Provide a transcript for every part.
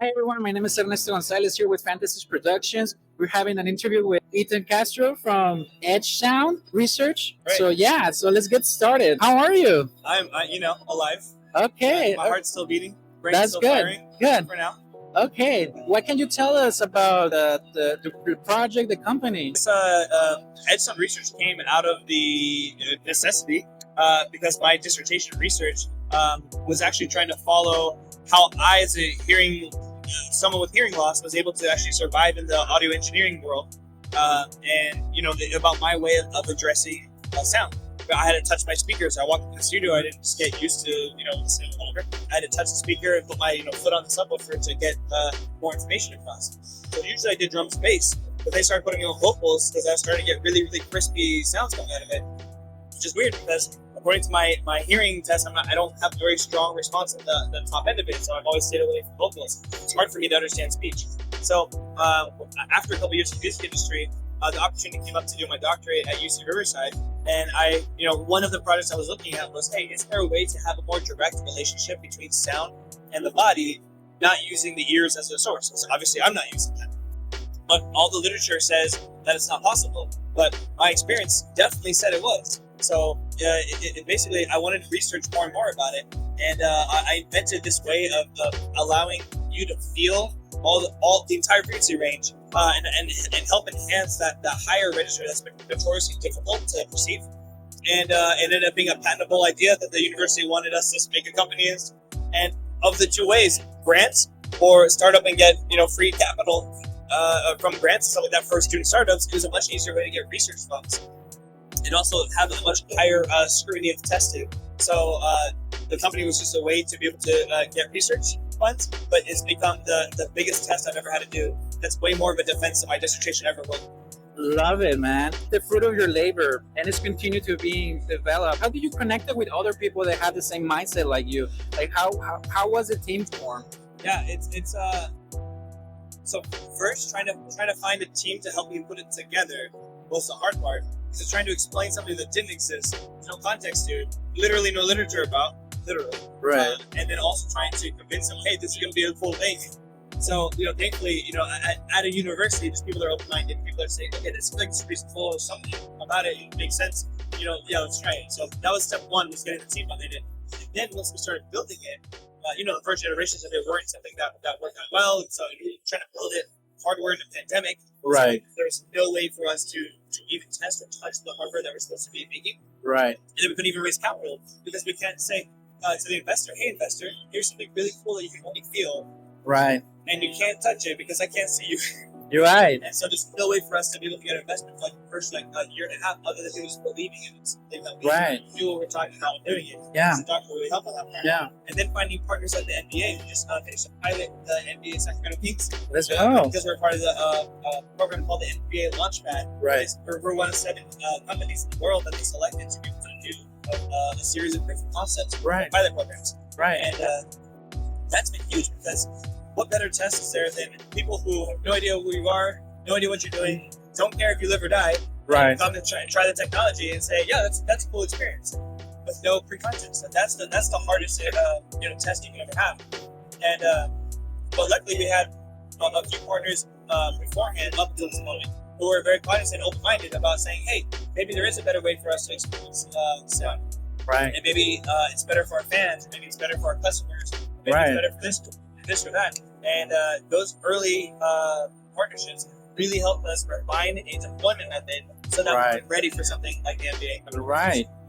Hi everyone, my name is Ernesto here with Phantasiis Productions. We're having an interview with Ethan Castro from Edge Sound Research. Right. So let's get started. How are you? I'm, alive. Okay, My heart's still beating. Brain's that's still good. firing. Good. For now. Okay, what can you tell us about the project, the company? This Edge Sound research came out of the necessity because my dissertation research was actually trying to follow how I, as a someone with hearing loss, was able to actually survive in the audio engineering world, about my way of addressing sound. I had to touch my speakers. I walked into the studio. I didn't just get used to, listening to whatever. I had to touch the speaker and put my, foot on the subwoofer to get more information across. So usually I did drums and bass, but they started putting on vocals because I was starting to get really, really crispy sounds coming out of it, which is weird because according to my hearing test, I don't have a very strong response at the top end of it, so I've always stayed away from vocals. It's hard for me to understand speech. So after a couple years in the music industry, the opportunity came up to do my doctorate at UC Riverside. And one of the projects I was looking at was, hey, is there a way to have a more direct relationship between sound and the body, not using the ears as a source? So obviously, I'm not using that. But all the literature says that it's not possible. But my experience definitely said it was. So basically, I wanted to research more and more about it. And I invented this way of allowing you to feel all the entire frequency range and help enhance that higher register that's been notoriously difficult to perceive. And it ended up being a patentable idea that the university wanted us to make a company in. And of the two ways, grants or startup and get free capital from grants and stuff like that for student startups, it was a much easier way to get research funds. And also have a much higher scrutiny of testing. So the company was just a way to be able to get research funds, but it's become the biggest test I've ever had to do. That's way more of a defense than my dissertation ever will. Love it, man. The fruit of your labor, and it's continued to be developed. How do you connect it with other people that have the same mindset like you? Like how was the team formed? Yeah, it's so first trying to find a team to help you put it together was the hard part. Because trying to explain something that didn't exist, there's no context to it, literally no literature about, literally. Right. And then also trying to convince them, hey, this is going to be a cool thing. So, thankfully, at a university, just people are open-minded. People are saying, okay, this is like pretty cool, something about it, it makes sense. Let's try it. So that was step one, was getting the team behind it. And then once we started building it, the first iterations of it weren't something that worked out well. And so trying to build it, hardware in a pandemic. Right. So there was no way for us to even test or touch the hardware that we're supposed to be making. Right. And then we couldn't even raise capital because we can't say to the investor, hey, investor, here's something really cool that you can only feel. Right. And you can't touch it because I can't see you. You're right. And so there's no way for us to be able to get investment for the first a year and a half, other than just believing in it. Something that we knew what we're talking about and doing it. Yeah. The doctor really helped on that part. Yeah. And then finding partners at the NBA. We just finished a pilot with the NBA Sacramento Kings. Let's go. Because we're part of the program called the NBA Launchpad. Right. We're one of 7 companies in the world that they selected to be able to do a series of proof of concepts. Right. Pilot programs. Right. And that's been huge because what better test is there than people who have no idea who you are, no idea what you're doing, don't care if you live or die, Right. come and try the technology and say, yeah, that's a cool experience with no pre-context. And that's the hardest test you can ever have. And but luckily we had a few partners beforehand up until this moment who were very cognizant and open-minded about saying, hey, maybe there is a better way for us to experience sound. Right. And maybe it's better for our fans, maybe it's better for our customers, maybe Right. it's better for this or that. And those early partnerships really helped us refine a deployment method so that we're ready for something like the NBA.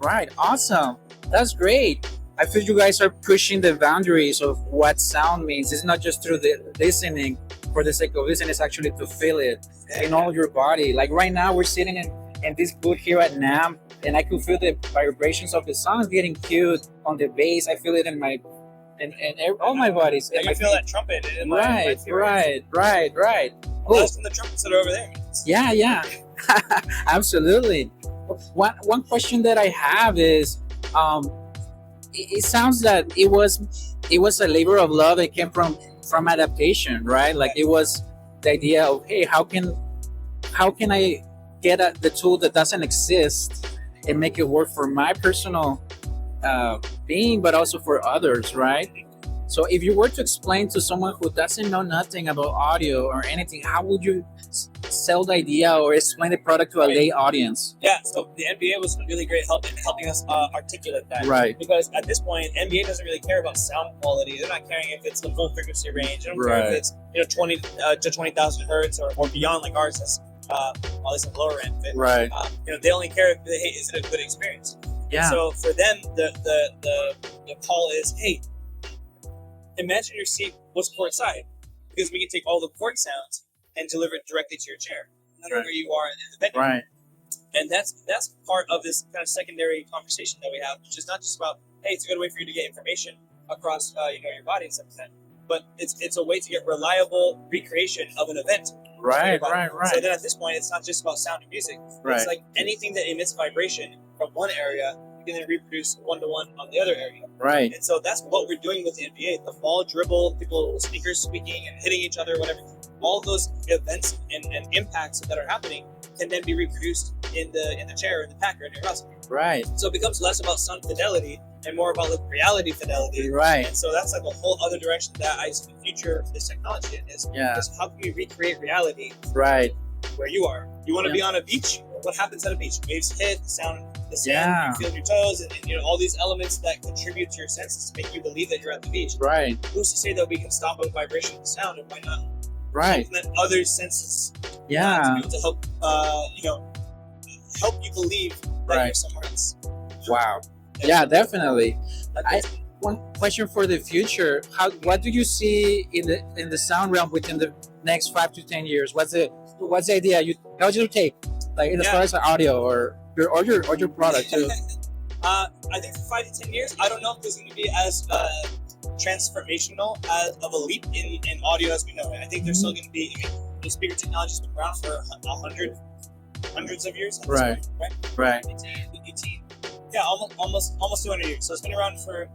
Right. Awesome. That's great. I feel you guys are pushing the boundaries of what sound means. It's not just through the listening for the sake of listening, it's actually to feel it in all your body. Like right now, we're sitting in this booth here at NAMM, and I could feel the vibrations of the songs getting cued on the bass. I feel it in my all my bodies. And you feel that trumpet in my Right. Cool. Less than the trumpets that are over there. Yeah. Absolutely. One question that I have is, it sounds that it was a labor of love that came from adaptation, right? Like it was the idea of, hey, how can I get the tool that doesn't exist and make it work for my personal being, but also for others, right? So if you were to explain to someone who doesn't know nothing about audio or anything, how would you sell the idea or explain the product to a lay audience? Yeah, so the NBA was really great help in helping us articulate that. Right. Because at this point, NBA doesn't really care about sound quality. They're not caring if it's the full frequency range. They don't care if it's 20 to 20,000 hertz or beyond, like ours is. At least on the lower end of it. Right. They only care if hey, is it a good experience? Yeah. So for them, the call is, hey, imagine your seat was courtside, because we can take all the court sounds and deliver it directly to your chair, no matter where you are in the venue. Right. And that's part of this kind of secondary conversation that we have, which is not just about, hey, it's a good way for you to get information across your body and stuff like that, but it's a way to get reliable recreation of an event. Right. So then at this point, it's not just about sound and music. Right. It's like anything that emits vibration from one area, you can then reproduce one-to-one on the other area. Right. And so that's what we're doing with the NBA. The ball dribble, people, speakers speaking and hitting each other, whatever. All those events and impacts that are happening can then be reproduced in the chair, in the pack, or in your house. Right. So it becomes less about sound fidelity and more about like reality fidelity. Right. And so that's like a whole other direction that I see the future of this technology is how can we recreate reality where you are. You want to be on a beach? What happens at a beach? Waves hit, the sand, you feel your toes, and all these elements that contribute to your senses to make you believe that you're at the beach. Right. Who's to say that we can stop a vibration of sound, and why not? Right. And then other senses to be able to help help you believe that you're somewhere else. Wow. Yeah, definitely. One question for the future: what do you see in the sound realm within the next 5 to 10 years? What's the idea how would you take, like as far as audio or your product too? I think for 5 to 10 years, I don't know if there's going to be as transformational of a leap in audio as we know it. I think there's still going to be, the speaker technology's been around for hundreds of years. Right. 18, yeah, almost 200 years. So it's been around for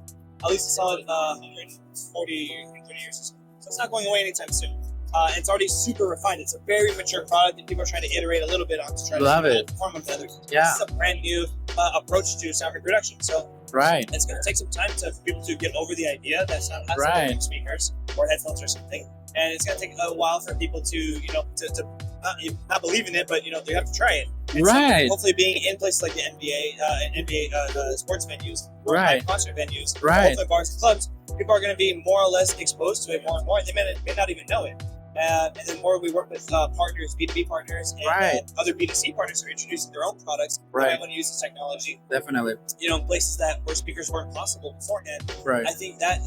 at least a solid 130 years. So it's not going away anytime soon. It's already super refined. It's a very mature product, and people are trying to iterate a little bit on to try to perform with others. Yeah. This is a brand new approach to sound reproduction. So it's going to take some time for people to get over the idea that sound has to be speakers or headphones or something, and it's going to take a while for people to not believe in it, but they have to try it. And so hopefully, being in places like the NBA sports venues, concert venues, hopefully bars and clubs, people are going to be more or less exposed to it more and more. They may not even know it. And the more we work with partners, B2B partners, and other B2C partners who are introducing their own products, that want to use this technology. Definitely. In places where speakers weren't possible beforehand. I think that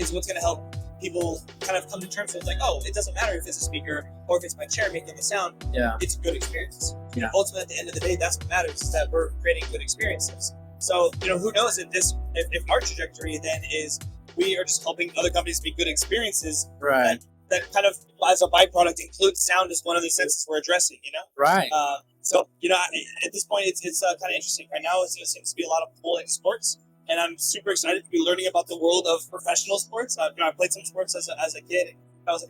is what's going to help people kind of come to terms with, like, oh, it doesn't matter if it's a speaker or if it's my chair making the sound. It's a good experience. Ultimately, at the end of the day, that's what matters, is that we're creating good experiences. So, who knows if our trajectory then is we are just helping other companies make good experiences. That kind of, as a byproduct, includes sound as one of the senses we're addressing, So, at this point, it's kind of interesting. Right now, it seems to be a lot of pull in sports, and I'm super excited to be learning about the world of professional sports. I played some sports as a kid. I was a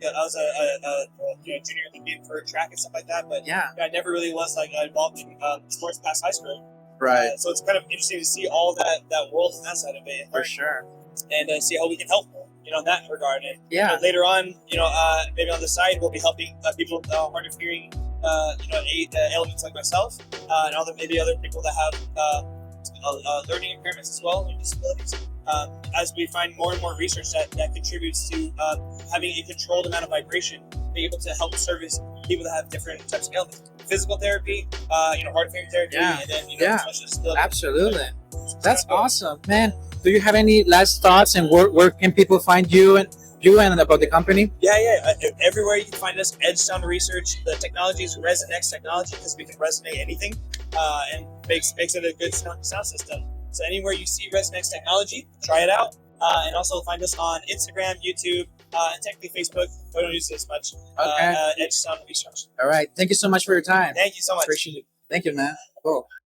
junior Olympian for track and stuff like that, but I never really was involved in sports past high school. So it's kind of interesting to see all that world and that side of it. For sure. And see how we can help in that regard. And later on, maybe on the side, we'll be helping people hard of hearing, elements like myself, and maybe other people that have learning impairments as well, and disabilities. As we find more and more research that contributes to having a controlled amount of vibration, being able to help service people that have different types of ailments. Physical therapy, hard of hearing therapy, and then social disability. Absolutely. That's awesome, man. Do you have any last thoughts, and where can people find you and about the company? Everywhere you can find us. Edge Sound Research. The technology is ResonX technology, because we can resonate anything, and makes it a good sound system. So anywhere you see ResonX technology, try it out, and also find us on Instagram, YouTube, and technically Facebook. We don't use it as much. Edge Sound Research. All right. Thank you so much for your time. Thank you so much. Appreciate it. Thank you, man. Cool.